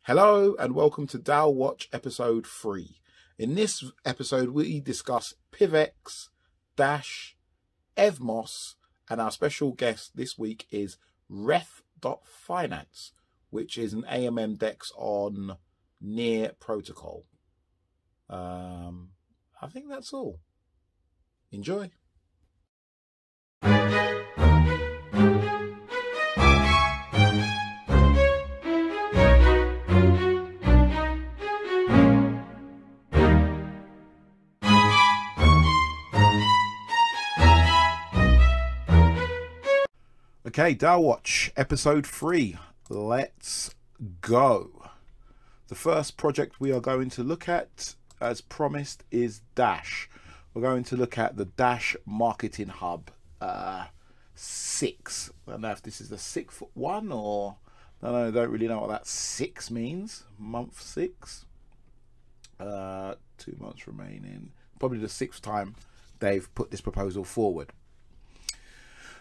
Hello and welcome to DAO Watch episode 3. In this episode we discuss PIVX, Dash, Evmos, and our special guest this week is Ref.finance, which is an AMM DEX on Near Protocol. I think that's all. Enjoy. Okay, DAO Watch episode 3. Let's go. The first project we are going to look at, as promised, is Dash. We're going to look at the Dash Marketing Hub 6. I don't know if this is the 6th one or I don't really know what that 6 means. Month 6. 2 months remaining. Probably the 6th time they've put this proposal forward.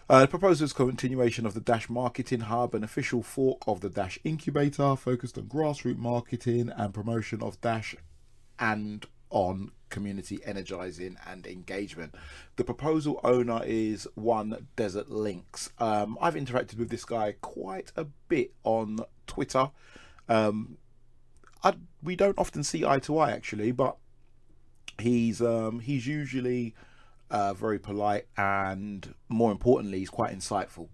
The proposal is a continuation of the Dash Marketing Hub, an official fork of the Dash Incubator focused on grassroots marketing and promotion of Dash and on community energizing and engagement. The proposal owner is One Desert Links. I've interacted with this guy quite a bit on Twitter. We don't often see eye to eye actually, but he's usually very polite, and more importantly he's quite insightful.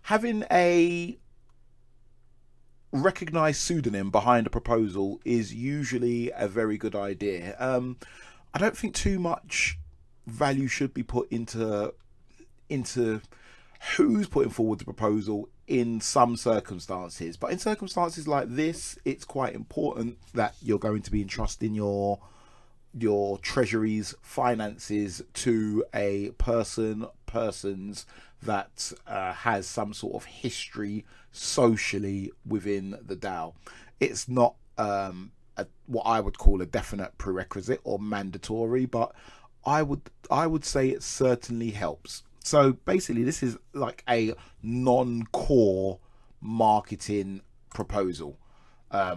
Having a recognized pseudonym behind a proposal is usually a very good idea. I don't think too much value should be put into who's putting forward the proposal in some circumstances, but in circumstances like this it's quite important that you're going to be entrusting your treasury's finances to a persons that has some sort of history socially within the DAO. It's not what I would call a definite prerequisite or mandatory, but I would say it certainly helps. So basically this is like a non-core marketing proposal. I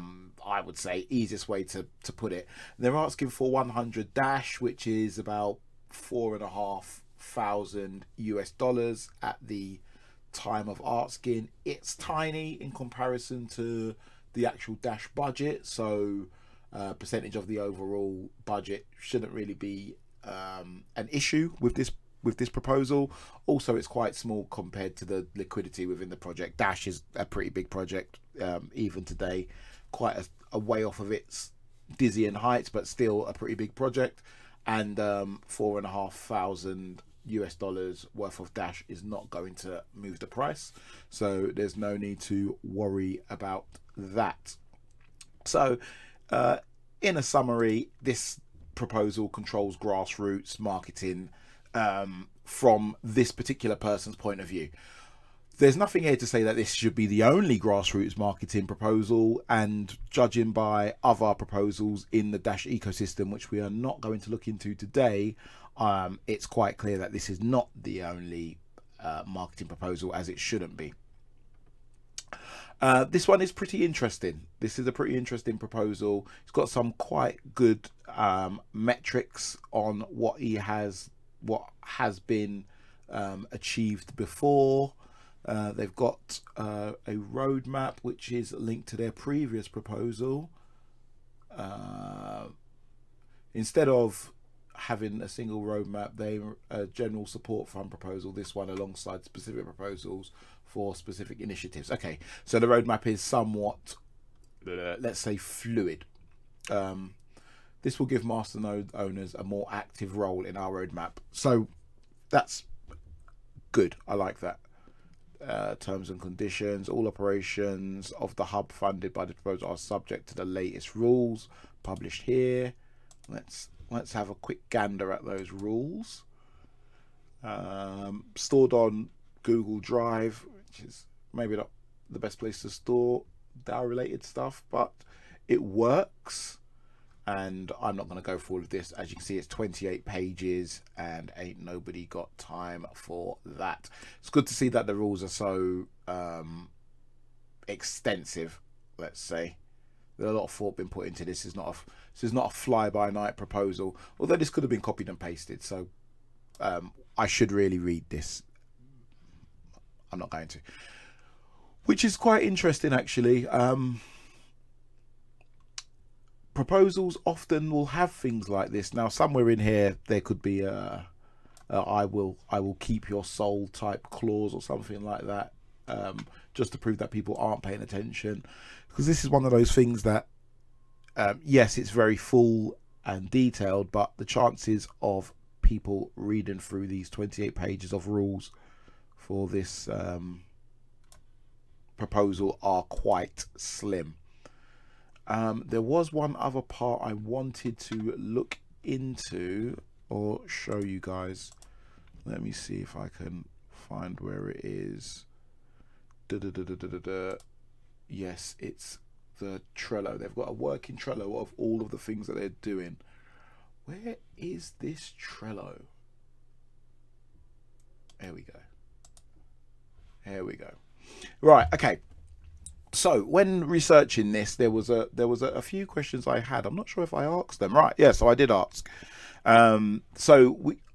would say easiest way to put it. They're asking for 100 Dash, which is about $4,500 US at the time of asking. It's tiny in comparison to the actual Dash budget, so percentage of the overall budget shouldn't really be an issue with this proposal. Also, it's quite small compared to the liquidity within the project. Dash is a pretty big project, even today, quite a way off of its dizzying heights, but still a pretty big project. And $4,500 US worth of Dash is not going to move the price, so there's no need to worry about that. So in a summary, this proposal controls grassroots marketing from this particular person's point of view. There's nothing here to say that this should be the only grassroots marketing proposal, and judging by other proposals in the Dash ecosystem, which we are not going to look into today, it's quite clear that this is not the only marketing proposal, as it shouldn't be. This one is pretty interesting. This is a pretty interesting proposal. It's got some quite good metrics on what has been achieved before. They've got a roadmap which is linked to their previous proposal. Instead of having a single roadmap, they general support fund proposal, this one alongside specific proposals for specific initiatives. Okay, so the roadmap is somewhat, let's say, fluid. This will give masternode owners a more active role in our roadmap, so that's good. I like that. Terms and conditions: all operations of the hub funded by the proposal are subject to the latest rules published here. Let's have a quick gander at those rules. Stored on Google Drive, which is maybe not the best place to store DAO related stuff, but it works. And I'm not going to go through all of this. As you can see, it's 28 pages and ain't nobody got time for that. It's good to see that the rules are so extensive let's say. There's a lot of thought been put into this. This is not a fly-by-night proposal, although this could have been copied and pasted. So I should really read this. I'm not going to. Which is quite interesting, actually. Proposals often will have things like this. Now, somewhere in here there could be a I will keep your soul type clause or something like that, just to prove that people aren't paying attention, because this is one of those things that yes, it's very full and detailed, but the chances of people reading through these 28 pages of rules for this proposal are quite slim. There was one other part I wanted to look into or show you guys. Let me see if I can find where it is. Yes, it's the Trello. They've got a working Trello of all of the things that they're doing. Where is this Trello? There we go. Here we go. Right, okay. So when researching this, there was a few questions I had. I'm not sure if I asked them. Right, yeah, so I did ask.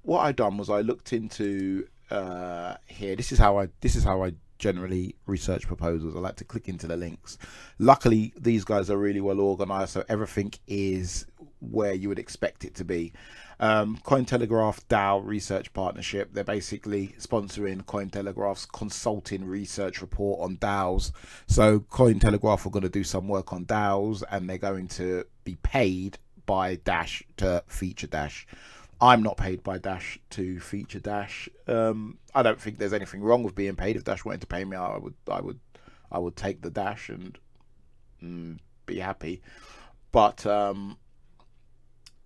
What I done was I looked into here. This is how I generally research proposals. I like to click into the links. Luckily, these guys are really well organized, so everything is where you would expect it to be. Cointelegraph DAO research partnership. They're basically sponsoring Cointelegraph's consulting research report on DAOs. So Cointelegraph are going to do some work on DAOs, and they're going to be paid by Dash to feature Dash. I'm not paid by Dash to feature Dash. I don't think there's anything wrong with being paid. If Dash wanted to pay me, I would take the Dash and be happy. But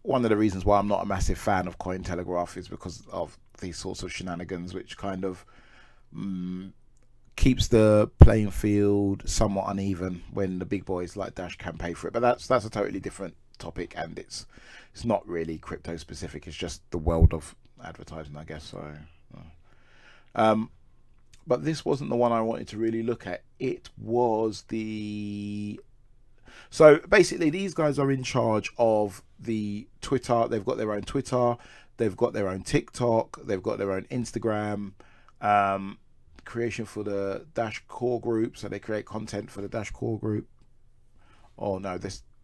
one of the reasons why I'm not a massive fan of Cointelegraph is because of these sorts of shenanigans, which kind of keeps the playing field somewhat uneven when the big boys like Dash can pay for it. But that's a totally different topic, and it's not really crypto specific. It's just the world of advertising, I guess. So but this wasn't the one I wanted to really look at. It was the... So basically these guys are in charge of the Twitter. They've got their own Twitter, they've got their own TikTok, they've got their own Instagram, creation for the Dash core group. So they create content for the Dash core group. Oh no,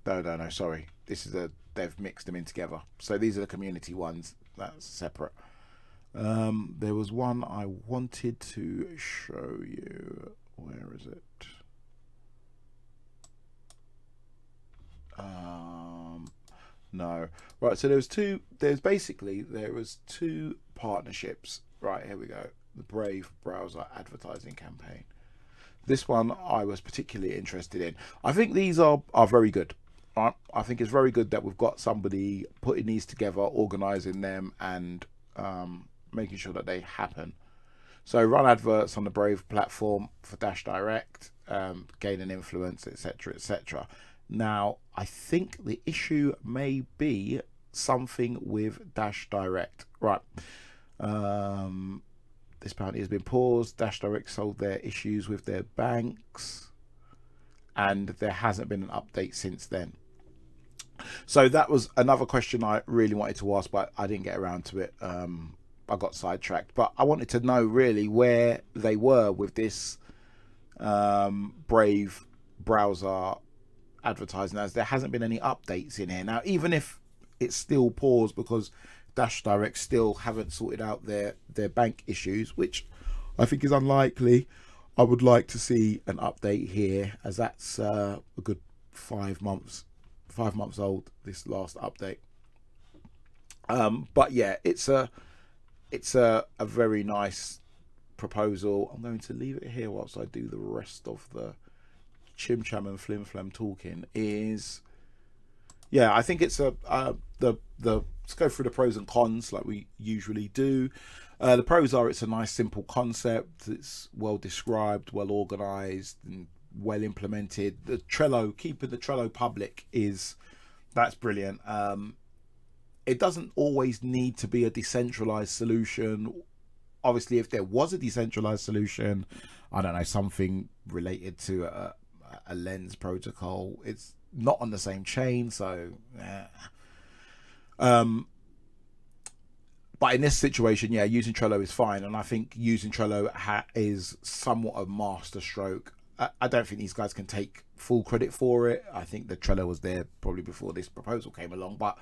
no, sorry. This is they've mixed them in together. So these are the community ones. That's separate. There was one I wanted to show you. Where is it? No. Right, so there was two partnerships. Right, here we go. The Brave browser advertising campaign. This one I was particularly interested in. I think these are very good. Right? I think it's very good that we've got somebody putting these together, organizing them, and making sure that they happen. So run adverts on the Brave platform for Dash Direct, gaining influence, etc., etc. Now, I think the issue may be something with Dash Direct. Right. This bounty has been paused. Dash Direct solved their issues with their banks, and there hasn't been an update since then. So that was another question I really wanted to ask, but I didn't get around to it. I got sidetracked, but I wanted to know really where they were with this Brave browser advertising, as there hasn't been any updates in here. Now, even if it's still paused because Dash Direct still haven't sorted out their bank issues, which I think is unlikely, I would like to see an update here, as that's a good 5 months old, this last update. But yeah, it's a very nice proposal. I'm going to leave it here whilst I do the rest of the chim cham and flim flam talking. I think it's let's go through the pros and cons like we usually do. The pros are, it's a nice simple concept, it's well described, well organized, and well implemented. The Trello, keeping the Trello public, that's brilliant. It doesn't always need to be a decentralized solution. Obviously, if there was a decentralized solution, I don't know, something related to a lens protocol. It's not on the same chain, so but in this situation, yeah, using Trello is fine, and I think using Trello is somewhat a master stroke. I don't think these guys can take full credit for it. I think the Trello was there probably before this proposal came along, but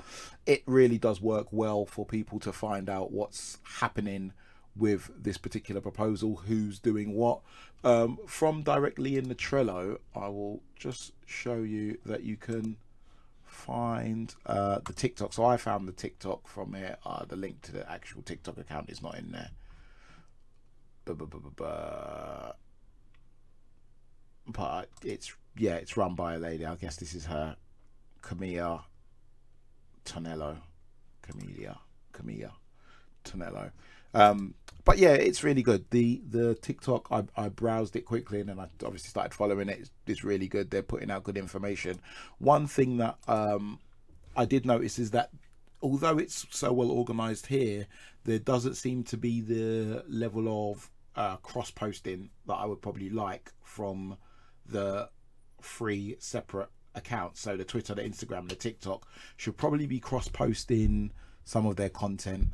it really does work well for people to find out what's happening with this particular proposal, who's doing what. From directly in the Trello, I will just show you that you can find the TikTok. So I found the TikTok from here. The link to the actual TikTok account is not in there. But it's, yeah, it's run by a lady. I guess this is her, Camilla Tonello. But yeah, it's really good. The TikTok, I browsed it quickly, and then I obviously started following it. It's really good. They're putting out good information. One thing that I did notice is that although it's so well organized here, there doesn't seem to be the level of cross posting that I would probably like from the free separate accounts. So the Twitter, the Instagram, the TikTok should probably be cross posting some of their content.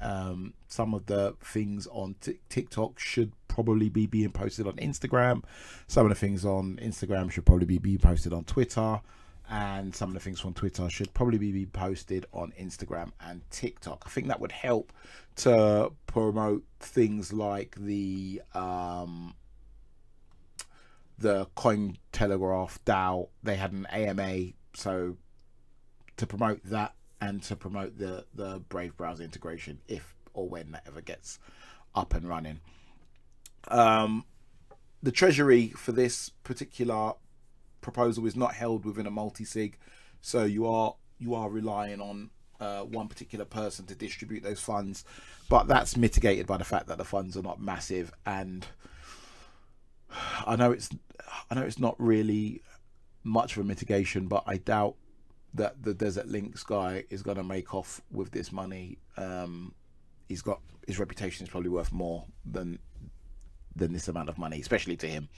Some of the things on TikTok should probably be being posted on Instagram. Some of the things on Instagram should probably be being posted on Twitter, and some of the things from Twitter should probably be posted on Instagram and TikTok. I think that would help to promote things like the Cointelegraph DAO. They had an AMA, so to promote that and to promote the Brave browser integration, if or when that ever gets up and running. The treasury for this particular proposal is not held within a multi-sig, so you are relying on one particular person to distribute those funds, but that's mitigated by the fact that the funds are not massive. And I know it's not really much of a mitigation, but I doubt that the Desert Links guy is going to make off with this money. His reputation is probably worth more than this amount of money, especially to him.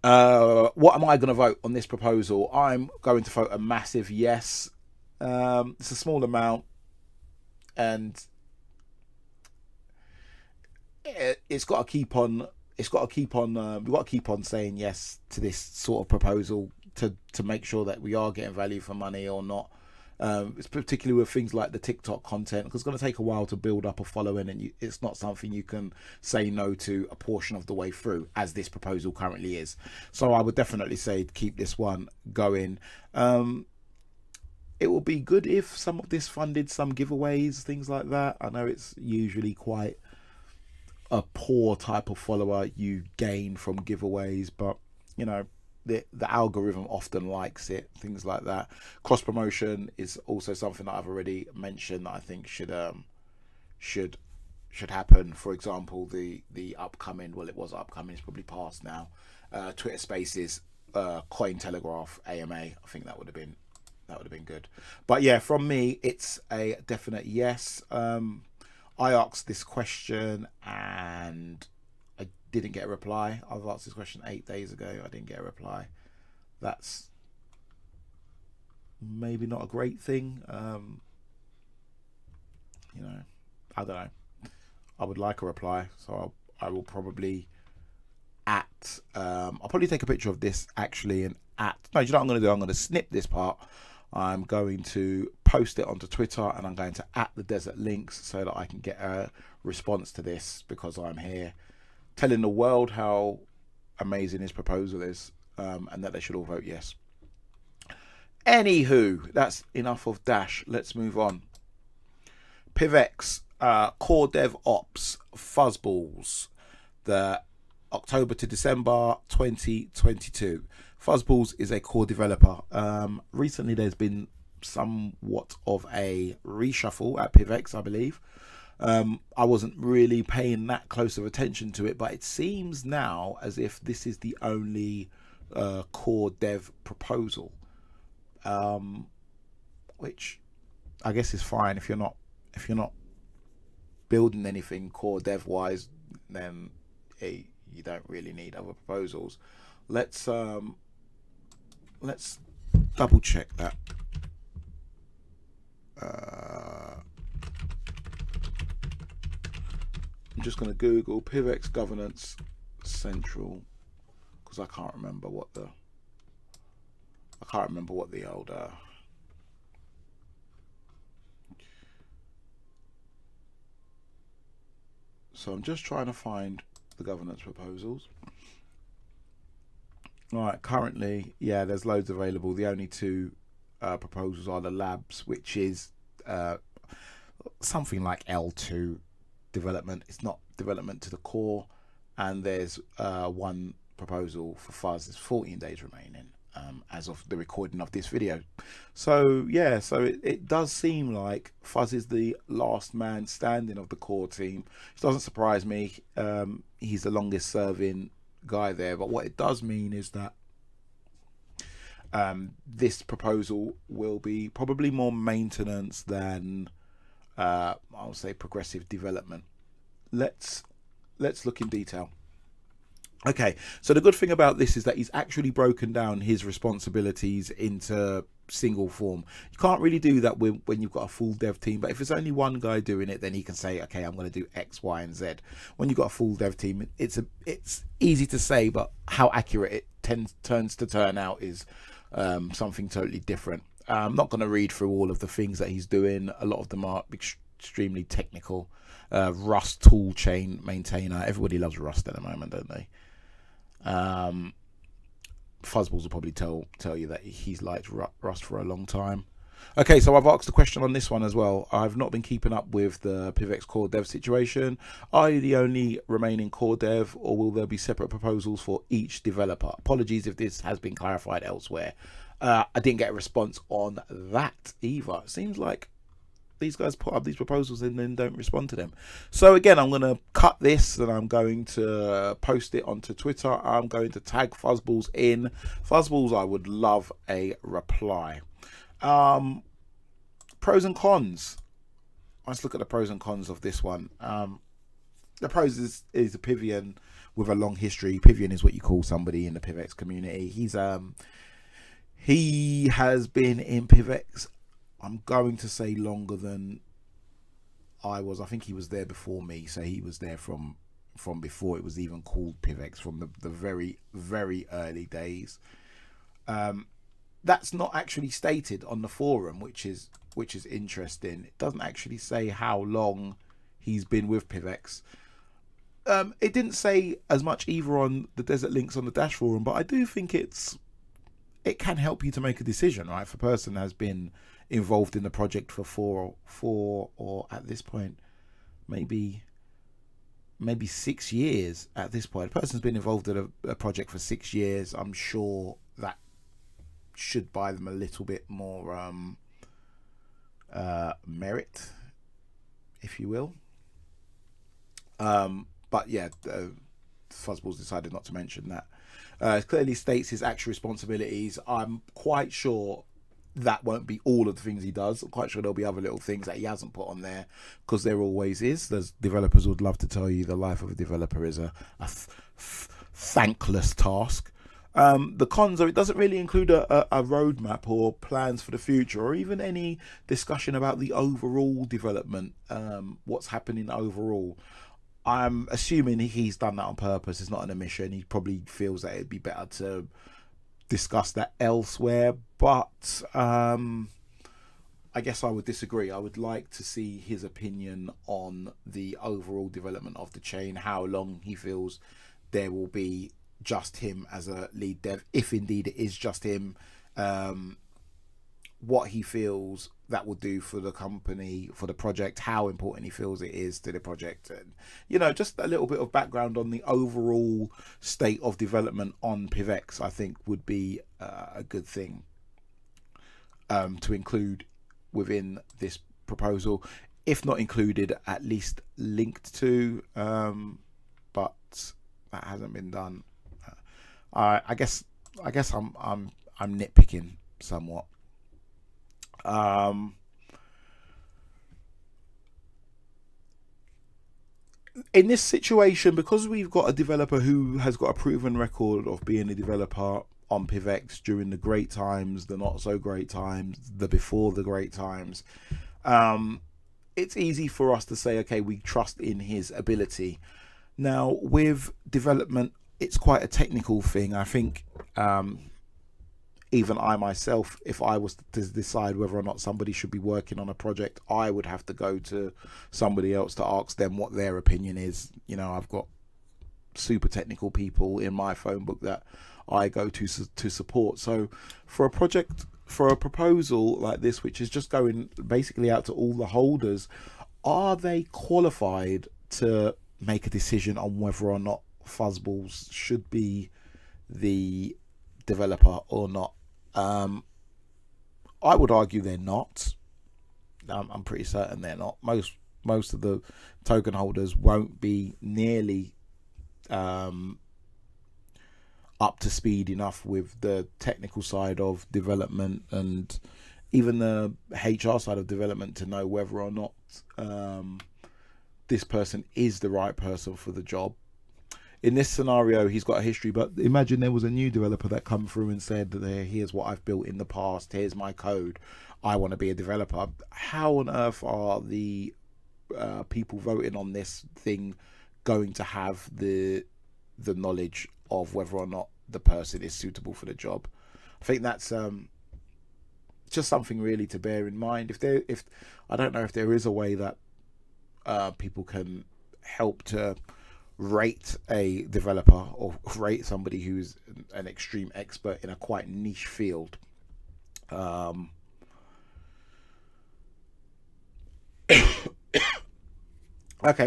What am I going to vote on this proposal? I'm going to vote a massive yes. It's a small amount, and it's got to keep on. We've got to keep on saying yes to this sort of proposal to make sure that we are getting value for money or not. It's particularly with things like the TikTok content, because it's going to take a while to build up a following, and it's not something you can say no to a portion of the way through, as this proposal currently is. So I would definitely say keep this one going. It will be good if some of this funded some giveaways, things like that. I know it's usually quite a poor type of follower you gain from giveaways, but you know, the algorithm often likes it, things like that. Cross promotion is also something that I've already mentioned that I think should happen. For example, the upcoming, well, it was upcoming, it's probably past now, Twitter Spaces, Cointelegraph AMA. I think that would have been good. But yeah, from me, it's a definite yes. I asked this question and I didn't get a reply. I've asked this question 8 days ago. I didn't get a reply. That's maybe not a great thing. You know, I don't know. I would like a reply, so I will probably I'll probably take a picture of this actually, and no, you know what I'm going to do? I'm going to snip this part. I'm going to post it onto Twitter, and I'm going to @ the Desert Links so that I can get a response to this, because I'm here telling the world how amazing his proposal is, and that they should all vote yes. Anywho, that's enough of Dash. Let's move on. PIVX, Core Dev Ops, Fuzzbawls, the October to December 2022. Fuzzbawls is a core developer. Recently there's been somewhat of a reshuffle at PIVX, I believe. I wasn't really paying that close of attention to it, but it seems now as if this is the only core dev proposal, which I guess is fine. If you're not building anything core dev wise, then you don't really need other proposals. Let's let's double check that. I'm just going to Google PIVX governance central, because I can't remember what the old so I'm just trying to find the governance proposals. All right, currently, yeah, there's loads available. The only two proposals are the labs, which is something like L2 development. It's not development to the core, and there's one proposal for Fuzz. There's 14 days remaining as of the recording of this video. So yeah, so it does seem like Fuzz is the last man standing of the core team. It doesn't surprise me. He's the longest serving guy there, but what it does mean is that this proposal will be probably more maintenance than I'll say progressive development. Let's look in detail. Okay, so the good thing about this is that he's actually broken down his responsibilities into single form. You can't really do that when you've got a full dev team, but if it's only one guy doing it, then he can say, okay, I'm going to do X, Y, and Z. When you've got a full dev team, it's easy to say, but how accurate it turns to turn out is something totally different. I'm not going to read through all of the things that he's doing. A lot of them are extremely technical. Rust tool chain maintainer. Everybody loves Rust at the moment, don't they? Fuzzbawls will probably tell you that he's liked Rust for a long time. Okay, so I've asked a question on this one as well. I've not been keeping up with the PIVX core dev situation. Are you the only remaining core dev, or will there be separate proposals for each developer? Apologies if this has been clarified elsewhere. I didn't get a response on that either. It seems like these guys put up these proposals and then don't respond to them. So again, I'm going to cut this and I'm going to post it onto Twitter. I'm going to tag Fuzzbawls in. Fuzzbawls, I would love a reply. Pros and cons. Let's look at the pros and cons of this one. The pros is a Pivian with a long history. Pivian is what you call somebody in the PIVX community. He has been in PIVX, I'm going to say, longer than I was. I think he was there before me, so he was there from before it was even called PIVX, from the very, very early days. That's not actually stated on the forum, which is interesting. It doesn't actually say how long he's been with PIVX. It didn't say as much either on the Desert Links on the Dash forum, but I do think it can help you to make a decision, right? If a person has been involved in the project for four or at this point maybe 6 years. At this point, a person's been involved in a project for 6 years. I'm sure that should buy them a little bit more merit, if you will. But yeah, Fuzzbawls decided not to mention that. It clearly states his actual responsibilities. I'm quite sure that won't be all of the things he does. I'm quite sure there'll be other little things that he hasn't put on there, because there always is. There's developers would love to tell you the life of a developer is a thankless task. The cons are it doesn't really include a roadmap or plans for the future, or even any discussion about the overall development, what's happening overall. I'm assuming he's done that on purpose. It's not an omission. He probably feels that it'd be better to discuss that elsewhere, but I guess I would disagree. I would like to see his opinion on the overall development of the chain, how long he feels there will be just him as a lead dev, if indeed it is just him, what he feels that will do for the company, for the project, how important he feels it is to the project, and you know, just a little bit of background on the overall state of development on PIVX, I think would be a good thing to include within this proposal, if not included, at least linked to, but that hasn't been done. I guess I'm nitpicking somewhat. In this situation, because we've got a developer who has got a proven record of being a developer on PIVX during the great times, the not so great times, the before the great times. It's easy for us to say, okay, we trust in his ability. Now with development, it's quite a technical thing. I think even I myself, if I was to decide whether or not somebody should be working on a project, I would have to go to somebody else to ask them what their opinion is. You know, I've got super technical people in my phone book that I go to support. So for a project, for a proposal like this, which is just going basically out to all the holders, are they qualified to make a decision on whether or not Fuzzbawls should be the developer or not? I would argue they're not. I'm pretty certain they're not. Most of the token holders won't be nearly up to speed enough with the technical side of development and even the HR side of development to know whether or not this person is the right person for the job. In this scenario, he's got a history, but imagine there was a new developer that come through and said, here's what I've built in the past, here's my code, I want to be a developer. How on earth are the people voting on this thing going to have the knowledge of whether or not the person is suitable for the job? I think that's just something really to bear in mind. If I don't know if there is a way that people can help to rate a developer or rate somebody who's an extreme expert in a quite niche field. Okay,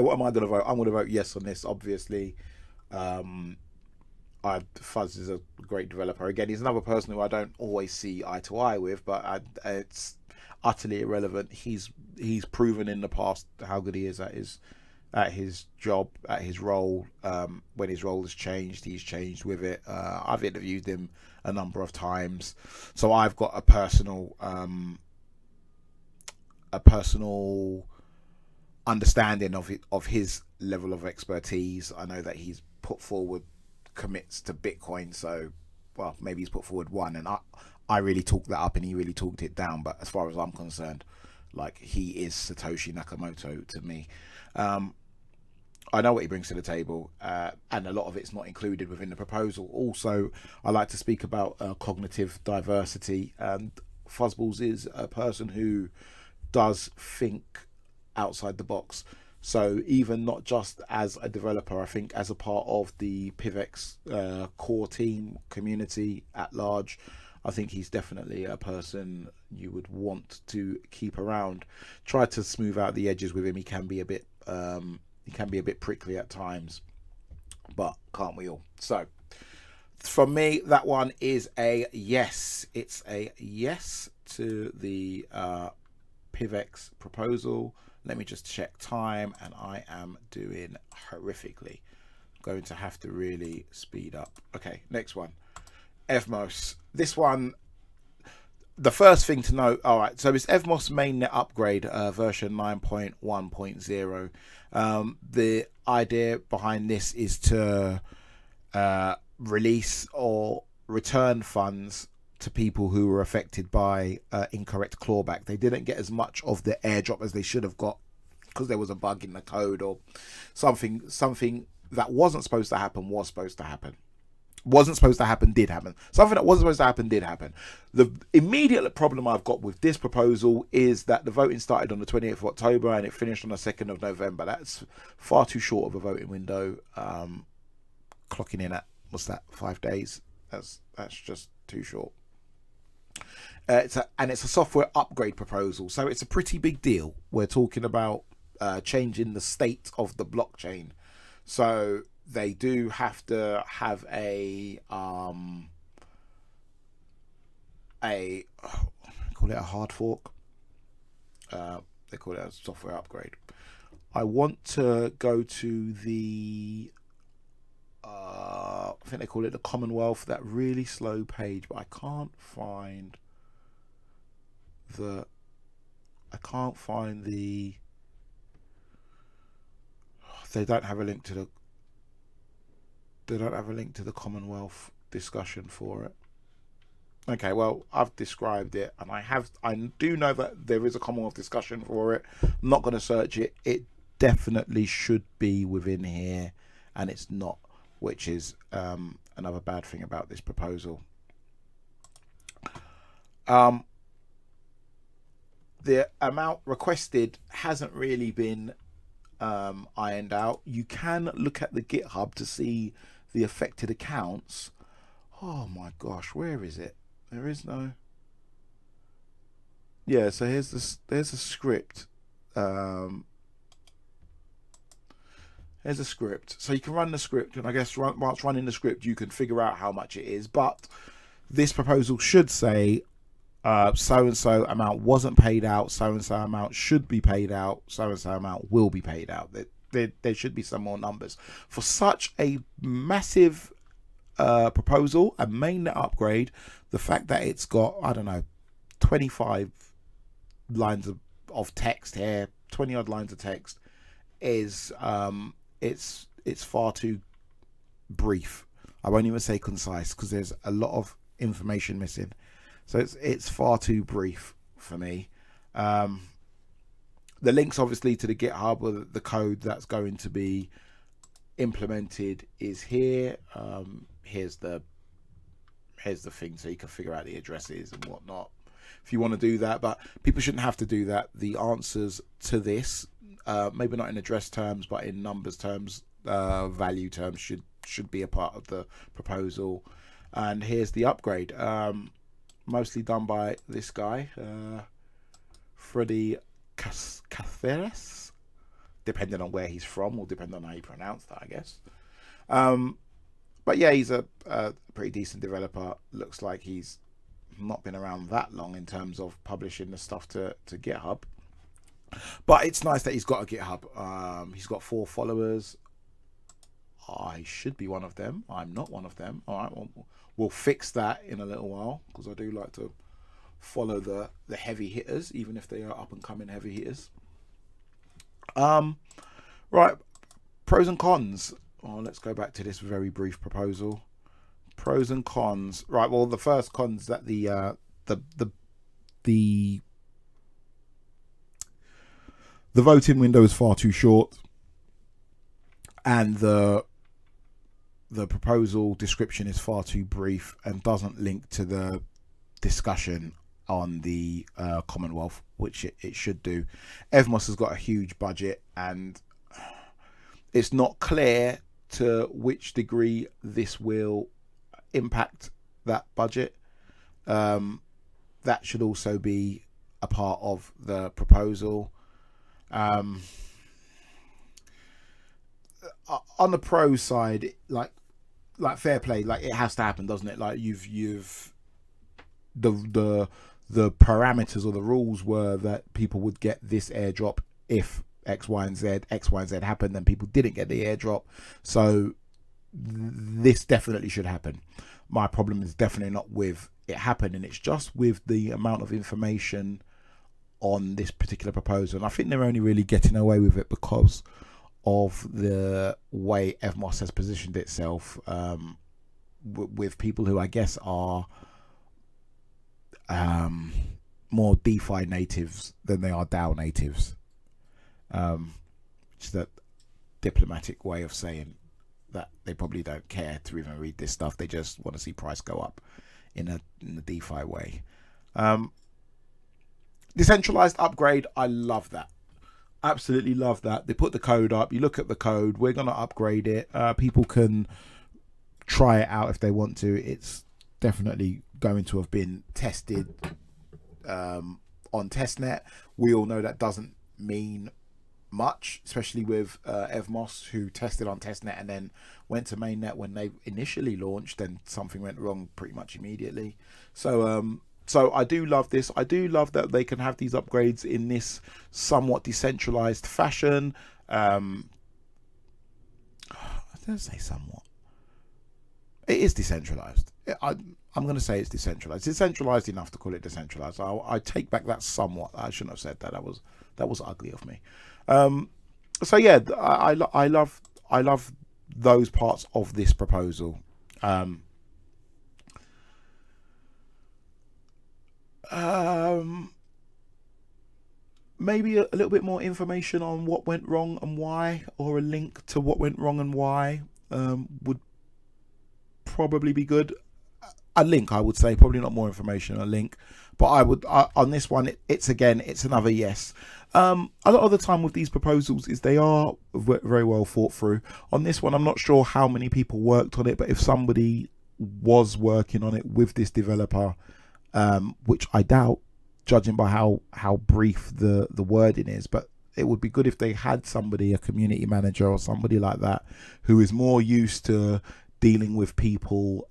what am I going to vote? I'm going to vote yes on this, obviously. Fuzz is a great developer. Again, he's another person who I don't always see eye to eye with, but it's utterly irrelevant. He's proven in the past how good he is at his job, at his role. When his role has changed, he's changed with it. I've interviewed him a number of times, so I've got a personal understanding of his level of expertise. I know that he's put forward commits to Bitcoin, so well, maybe he's put forward one, and I really talked that up and he really talked it down. But as far as I'm concerned, like, he is Satoshi Nakamoto to me. I know what he brings to the table, and a lot of it's not included within the proposal. Also, I like to speak about cognitive diversity, and Fuzzbawls is a person who does think outside the box. So even not just as a developer, I think as a part of the PIVX core team community at large, I think he's definitely a person you would want to keep around. Try to smooth out the edges with him. He can be a bit prickly at times, but can't we all? So for me, that one is a yes. It's a yes to the PIVX proposal. Let me just check time, and I am doing horrifically. I'm going to have to really speed up. Okay, next one. Evmos. This one, the first thing to note, all right, so it's Evmos mainnet upgrade, version 9.1.0. The idea behind this is to release or return funds to people who were affected by incorrect clawback. They didn't get as much of the airdrop as they should have got because there was a bug in the code, or something that wasn't supposed to happen was supposed to happen. Wasn't supposed to happen did happen. Something that wasn't supposed to happen did happen. The immediate problem I've got with this proposal is that the voting started on the 28th of October and it finished on the 2nd of November. That's far too short of a voting window. Clocking in at, what's that, 5 days? That's just too short. It's a software upgrade proposal, so it's a pretty big deal. We're talking about changing the state of the blockchain. So they do have to have a call it a hard fork. They call it a software upgrade. I want to go to the I think they call it the Commonwealth, that really slow page, but I can't find the they don't have a link to the Commonwealth discussion for it. Okay, well, I've described it, and I do know that there is a Commonwealth discussion for it. I'm not going to search it. It definitely should be within here, and it's not, which is another bad thing about this proposal. The amount requested hasn't really been ironed out. You can look at the GitHub to see the affected accounts. Oh my gosh, where is it? There is no. Yeah, so there's a script. There's a script, so you can run the script, and I guess whilst running the script you can figure out how much it is. But this proposal should say so and so amount wasn't paid out, so and so amount should be paid out, so and so amount will be paid out. There should be some more numbers for such a massive proposal, a mainnet upgrade. The fact that it's got, I don't know, 25 lines of text here, 20 odd lines of text, is it's far too brief. I won't even say concise, because there's a lot of information missing. So it's far too brief for me. The links obviously to the GitHub, or the code that's going to be implemented, is here. Here's the thing, so you can figure out the addresses and whatnot if you want to do that. But people shouldn't have to do that. The answers to this, maybe not in address terms, but in numbers terms, value terms, should be a part of the proposal. And here's the upgrade, mostly done by this guy, Freddy Caceres, depending on where he's from, or depending on how you pronounce that, I guess. But yeah, he's a pretty decent developer. Looks like he's not been around that long in terms of publishing the stuff to GitHub. But it's nice that he's got a GitHub. He's got 4 followers. I should be one of them. I'm not one of them. All right, well, we'll fix that in a little while, because I do like to follow the heavy hitters, even if they are up and coming heavy hitters. Right, pros and cons. Oh, let's go back to this very brief proposal. Pros and cons. Right, well, the first con's that the voting window is far too short, and the proposal description is far too brief and doesn't link to the discussion on the Commonwealth, which it should do. Evmos has got a huge budget, and it's not clear to which degree this will impact that budget. That should also be a part of the proposal. On the pro side, like fair play, like it has to happen, doesn't it? Like you've the parameters or the rules were that people would get this airdrop if X, Y, and Z happened, then people didn't get the airdrop. So this definitely should happen. My problem is definitely not with it happening, it's just with the amount of information on this particular proposal. And I think they're only really getting away with it because of the way Evmos has positioned itself, with people who I guess are more DeFi natives than they are DAO natives. Which is a diplomatic way of saying that they probably don't care to even read this stuff. They just want to see price go up in a DeFi way. Decentralized upgrade, I love that. Absolutely love that. They put the code up, you look at the code, we're going to upgrade it. People can try it out if they want to. It's definitely going to have been tested on testnet. We all know that doesn't mean much, especially with Evmos, who tested on testnet and then went to mainnet when they initially launched, and something went wrong pretty much immediately. So so I do love this. I do love that they can have these upgrades in this somewhat decentralized fashion. I didn't say somewhat. It is decentralized. I'm going to say it's decentralized. It's decentralized enough to call it decentralized. I take back that somewhat. I shouldn't have said that. That was ugly of me. So yeah, I love those parts of this proposal. maybe a little bit more information on what went wrong and why, or a link to what went wrong and why would probably be good. A link, I would say, probably not more information, a link. But I would, on this one, it's another yes. A lot of the time with these proposals is they are very well thought through. On this one, I'm not sure how many people worked on it, but if somebody was working on it with this developer, which I doubt, judging by how brief the wording is, but it would be good if they had somebody, a community manager or somebody like that, who is more used to dealing with people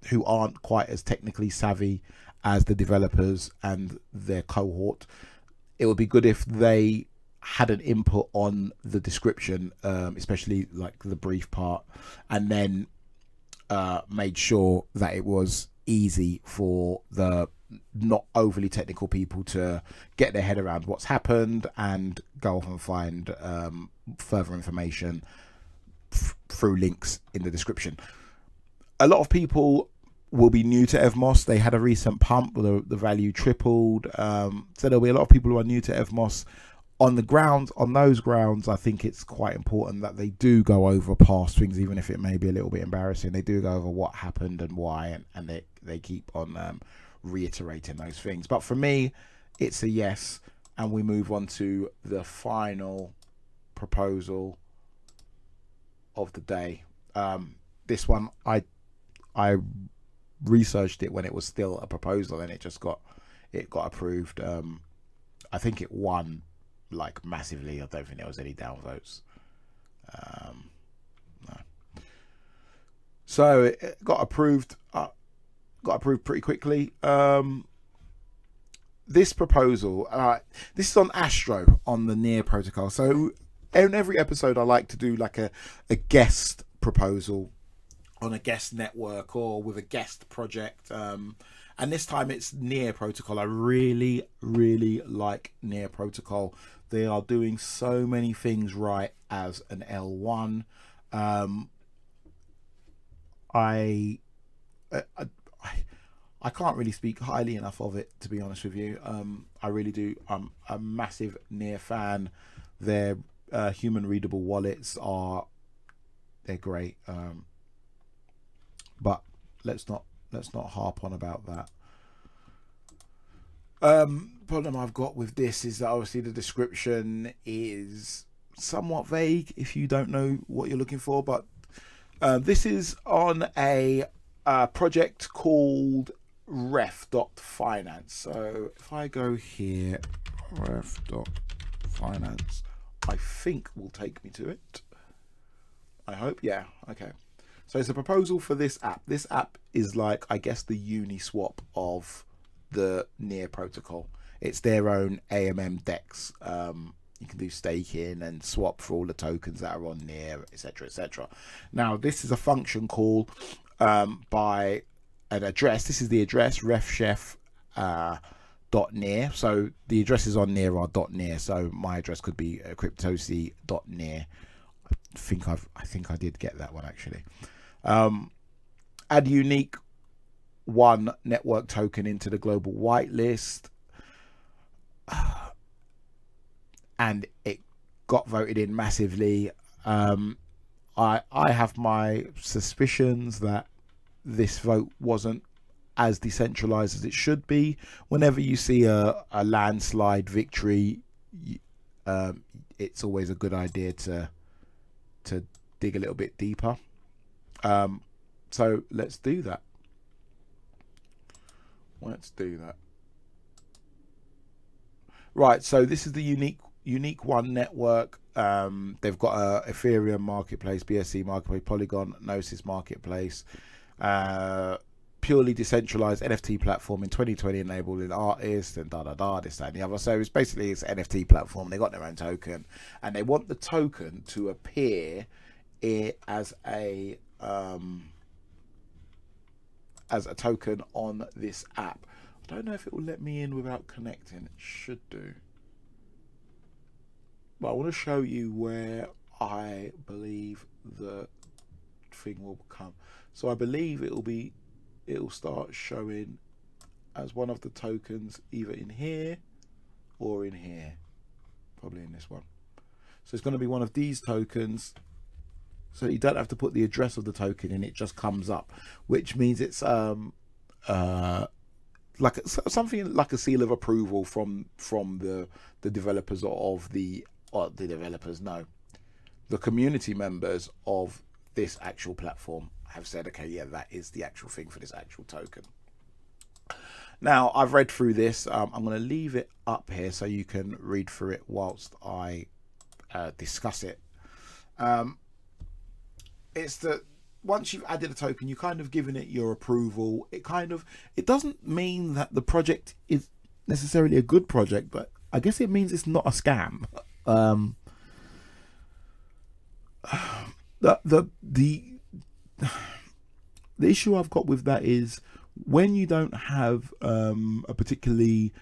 who aren't quite as technically savvy as the developers and their cohort. It would be good if they had an input on the description, especially like the brief part, and then made sure that it was easy for the not overly technical people to get their head around what's happened and go off and find further information through links in the description. A lot of people will be new to Evmos. They had a recent pump where the value tripled, so there'll be a lot of people who are new to Evmos. On those grounds, I think it's quite important that they do go over past things, even if it may be a little bit embarrassing. They do go over what happened and why, and they keep on reiterating those things. But for me, it's a yes, and we move on to the final proposal of the day. This one, I researched it when it was still a proposal, and it got approved. I think it won like massively. I don't think there was any downvotes. No. So it got approved. Got approved pretty quickly. This proposal, this is on Astro, on the Near protocol. So in every episode, I like to do like a guest proposal on a guest network or with a guest project. And this time it's Near protocol. I really like Near protocol. They are doing so many things right as an L1. I can't really speak highly enough of it, to be honest with you. I really do. I'm a massive Near fan. Their human readable wallets they're great. But let's not harp on about that. Problem I've got with this is that obviously the description is somewhat vague if you don't know what you're looking for. But this is on a project called Ref.finance. So if I go here, Ref.finance, I think will take me to it. I hope. Yeah. Okay. So it's a proposal for this app. This app is like, I guess, the Uniswap of the Near protocol. It's their own AMM DEX. You can do staking and swap for all the tokens that are on Near, etc., etc. Now, this is a function call by an address. This is the address, refchef.near. So the addresses on Near are .near. So my address could be cryptoc.near. I think I did get that one actually. Add unique one network token into the global whitelist, and it got voted in massively. I have my suspicions that this vote wasn't as decentralized as it should be. Whenever you see a landslide victory, it's always a good idea to dig a little bit deeper. So let's do that. Right, so this is the unique one network. They've got a Ethereum marketplace, BSC marketplace, Polygon, Gnosis marketplace, purely decentralized NFT platform in 2020, enabling artists and this, that, and the other. So it's an NFT platform. They got their own token, and they want the token to appear as a token on this app. I don't know if it will let me in without connecting. It should do. But I want to show you where I believe the thing will come. So I believe it'll start showing as one of the tokens either in here or in here? Probably in this one. So it's going to be one of these tokens. So you don't have to put the address of the token in, it just comes up, which means it's like something like a seal of approval from the developers of the community members of this actual platform have said, okay, yeah, that is the actual thing for this actual token. Now I've read through this. I'm going to leave it up here so you can read through it whilst I discuss it. It's that once you've added a token, you kind of given it your approval. It doesn't mean that the project is necessarily a good project, but I guess it means it's not a scam. The issue I've got with that is when you don't have a particularly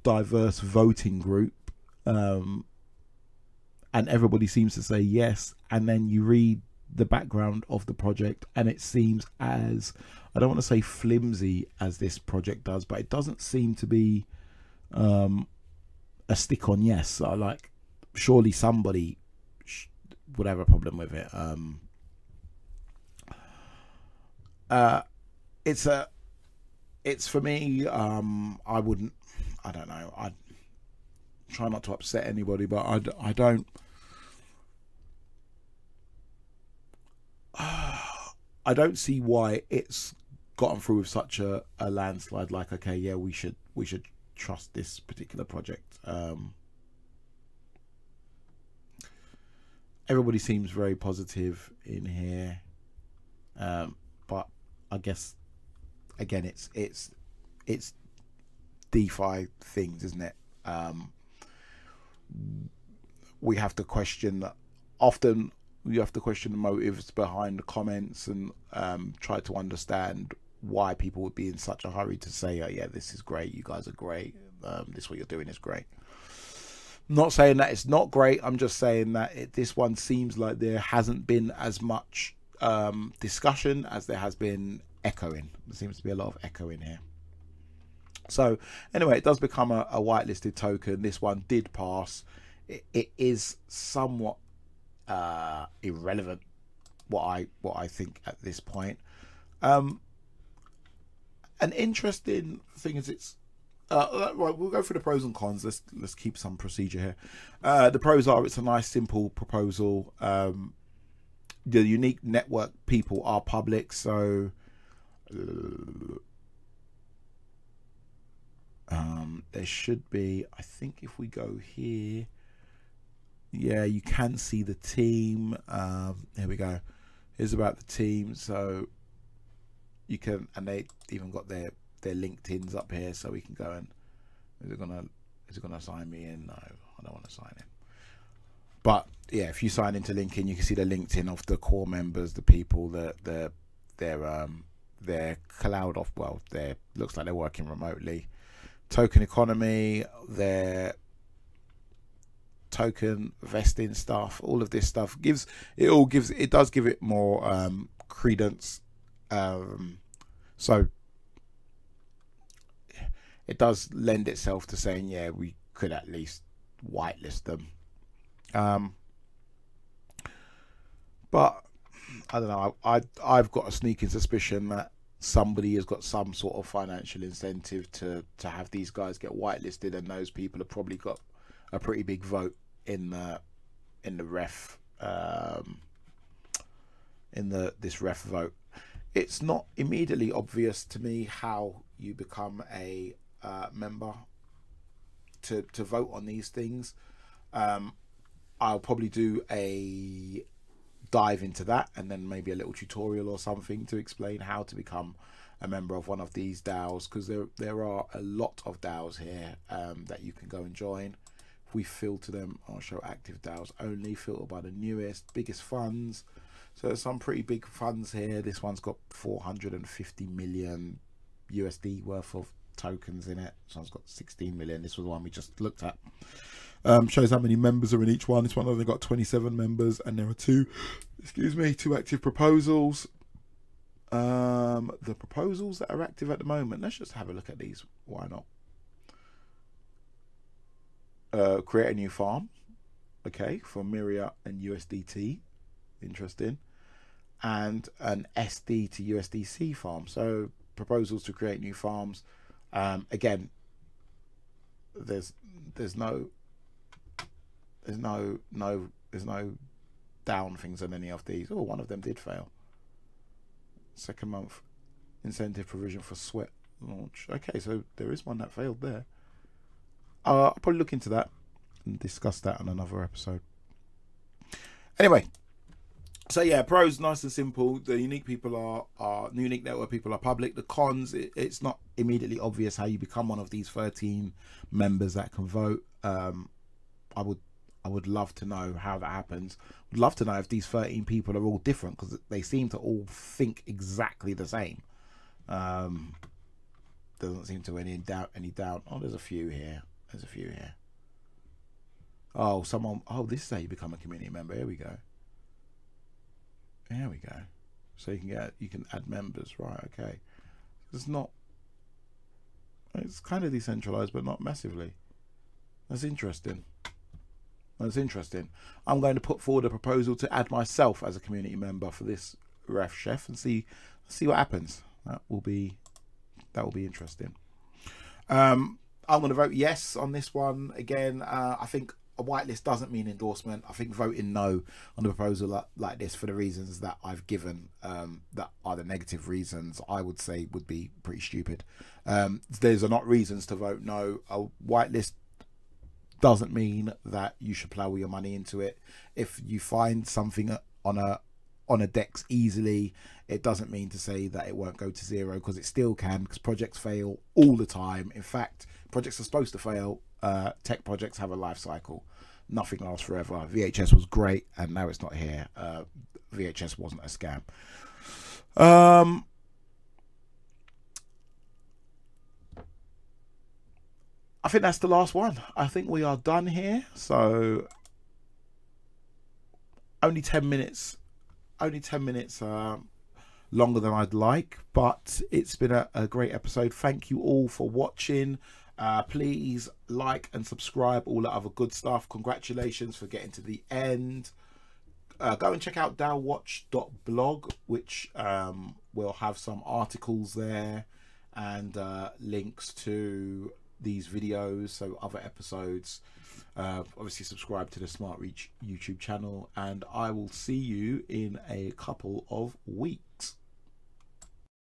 diverse voting group, and everybody seems to say yes, and then you read the background of the project and it seems as, I don't want to say flimsy as this project does, but it doesn't seem to be a stick on yes. So like, surely somebody would have a problem with it. It's for me, I don't know, I'd try not to upset anybody, but I don't see why it's gotten through with such a landslide. Like, okay, yeah, we should trust this particular project. Everybody seems very positive in here, but I guess again it's DeFi things, isn't it? We have to question, often you have to question the motives behind the comments, and try to understand why people would be in such a hurry to say, oh yeah, this is great, you guys are great, this what you're doing is great. I'm not saying that it's not great, I'm just saying that this one seems like there hasn't been as much discussion as there has been echoing. There seems to be a lot of echoing here. So anyway, it does become a whitelisted token. This one did pass. It is somewhat irrelevant what I think at this point. An interesting thing is it's right, we'll go through the pros and cons. Let's keep some procedure here. The pros are it's a nice simple proposal. The unique network people are public, so there should be, I think if we go here, yeah, you can see the team. Here we go. Here's about the team. So you can, and they even got their LinkedIn's up here, so we can go and is it gonna sign me in? No, I don't want to sign in. But yeah, if you sign into LinkedIn, you can see the LinkedIn of the core members, the people that their cloud off. Well, they looks like they're working remotely. Token economy, their token vesting stuff, all of this stuff it does give it more credence. So it does lend itself to saying, yeah, we could at least whitelist them. But I don't know, I've got a sneaking suspicion that somebody has got some sort of financial incentive to have these guys get whitelisted, and those people have probably got a pretty big vote in the ref this ref vote. It's not immediately obvious to me how you become a member to vote on these things. I'll probably do a dive into that, and then maybe a little tutorial or something to explain how to become a member of one of these DAOs, because there are a lot of DAOs here that you can go and join. If we filter them, I'll show active DAOs only, filter by the newest, biggest funds. So there's some pretty big funds here. This one's got 450 million USD worth of tokens in it. This one's got 16 million. This was the one we just looked at. Shows how many members are in each one. This one only got 27 members, and there are two active proposals. The proposals that are active at the moment, let's just have a look at these. Why not? create a new farm, okay, for Myria and USDT, interesting, and an SD to USDC farm. So proposals to create new farms. Again, there's no down things on any of these. Oh, one of them did fail. Second month incentive provision for sweat launch. Okay, so there is one that failed there. I'll probably look into that and discuss that on another episode. Anyway, so yeah, pros, nice and simple. The unique people are unique network people are public. The cons, it's not immediately obvious how you become one of these 13 members that can vote. I would love to know how that happens. Would love to know if these 13 people are all different, because they seem to all think exactly the same. Doesn't seem to any doubt. Oh, there's a few here. There's a few here. Oh, someone. Oh, this is how you become a community member. Here we go. There we go. So you can add members, right? Okay. It's not. It's kind of decentralized, but not massively. That's interesting. That's interesting. I'm going to put forward a proposal to add myself as a community member for this Ref Chef and see what happens. That will be interesting. I'm going to vote yes on this one. Again, I think a whitelist doesn't mean endorsement. I think voting no on a proposal like this for the reasons that I've given, that are the negative reasons, I would say would be pretty stupid. There's not reasons to vote no. A whitelist doesn't mean that you should plow your money into it. If you find something on a DEX easily, it doesn't mean to say that it won't go to zero, because it still can, because projects fail all the time. In fact, projects are supposed to fail. Tech projects have a life cycle. Nothing lasts forever. VHS was great and now it's not here. VHS wasn't a scam. I think that's the last one. I think we are done here. So only 10 minutes. Only 10 minutes longer than I'd like, but it's been a great episode. Thank you all for watching. Please like and subscribe, all that other good stuff. Congratulations for getting to the end. Go and check out DAOwatch.blog, which will have some articles there and links to these videos, so other episodes. Obviously subscribe to the Smart Reach YouTube channel, and I will see you in a couple of weeks.